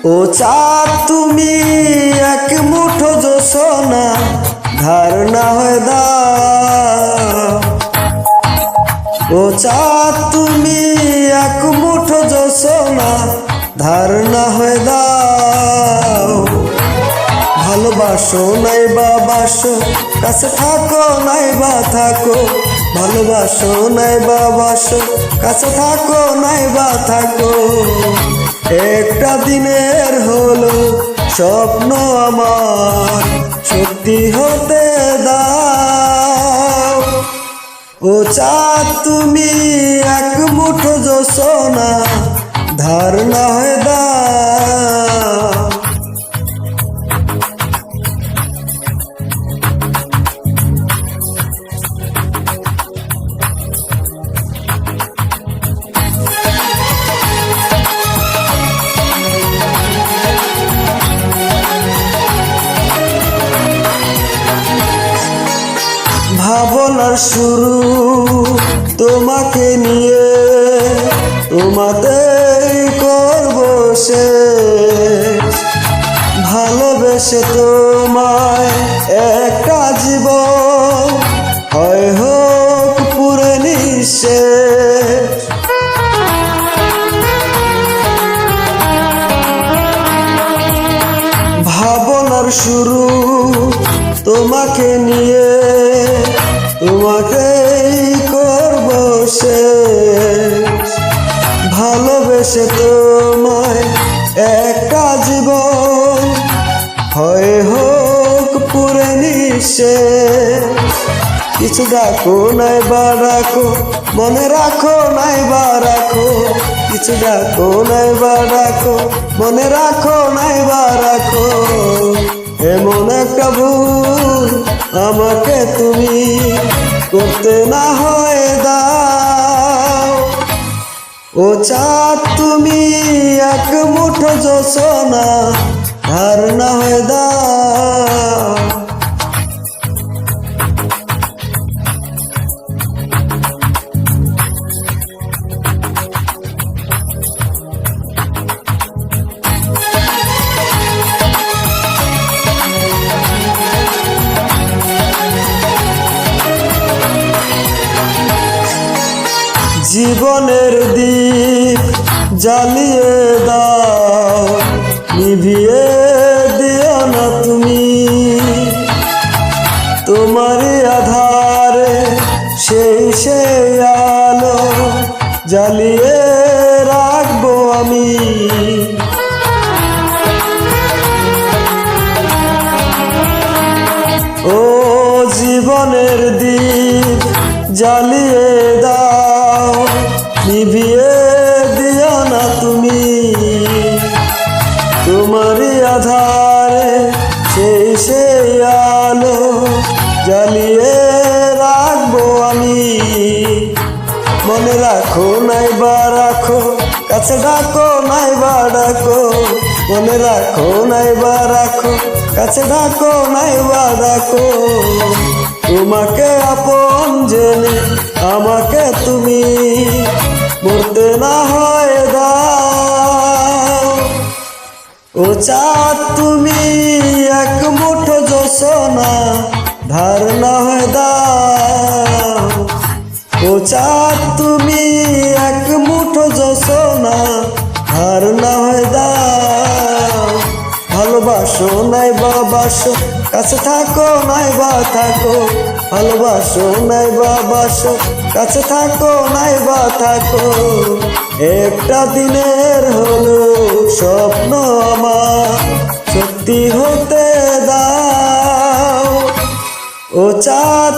ও চাঁদ তুমি এক মুঠো জোছনা ধার না হয়ে দাও। ও চাঁদ তুমি এক মুঠো জোছনা ধার না হয়ে দাও। ভালোবাসো নাই বা বাসো, কাছে থাকো নাই বা থাকো। ভালোবাসো নাই বা বাসো, কাছে থাকো নাই বা থাকো। একটা দিনের হলো স্বপ্ন আমার সত্যি হতে দাও। ও চাঁদ তুমি এক মুঠো জোছনা ধার না হয়ে দাও। ভাবনার শুরু তোমাকে নিয়ে, তোমাতেই করব শেষ। ভালোবেসে তোমায় একটা জীবন হয় হোক পুরে নিঃশেষ। ভাবনার শুরু তোমাকে নিয়ে, তোমাকেই করব শেষ। ভালোবেসে তোমায় একটা জীবন হয় হোক পুরে নিঃশেষ। কিছু ডাকো নাই বা রাখো, মনে রাখো নাই বা রাখো। কিছু ডাকো নাই বা রাখো, মনে রাখো নাই বা রাখো। এমন একটা ভুল আমাকে তুমি করতে না হয় দাও। ও চাঁদ তুমি এক মুঠো জোছনা ধার না হয় দাও। জীবনের দীপ জ্বালিয়ে দাও, নিভিয়ে দিও না তুমি। তোমারই আধারে সেই আলো জ্বালিয়ে রাখবো আমি। ও জীবনের দীপ জ্বালিয়ে দাও, নিভিয়ে দিও না তুমি। তোমারই আধারে সেই আলো জ্বালিয়ে রাখবো আমি। মনে রাখো নাই বা রাখো, কাছে ডাকো নাই বা ডাকো। মনে রাখো নাই বা রাখো, কাছে ডাকো নাই বা ডাকো। তোমাকে আপন জেনে আমাকে তুমি মরতে না হয় দাও। ও চাঁদ তুমি এক মুঠো জোছনা ধার না হয় দাও। ও চাঁদ তুমি এক মুঠো জোছনা ধার না হয় দাও। ভালোবাসো নাই বা বাসো, কাছে থাকো নাই বা থাকো। ভালোবাসো নাই বা বাসো, কাছে থাকো নাই বা থাকো। একটা দিনের হলো স্বপ্ন আমার সত্যি হতে দাও। ও চাঁদ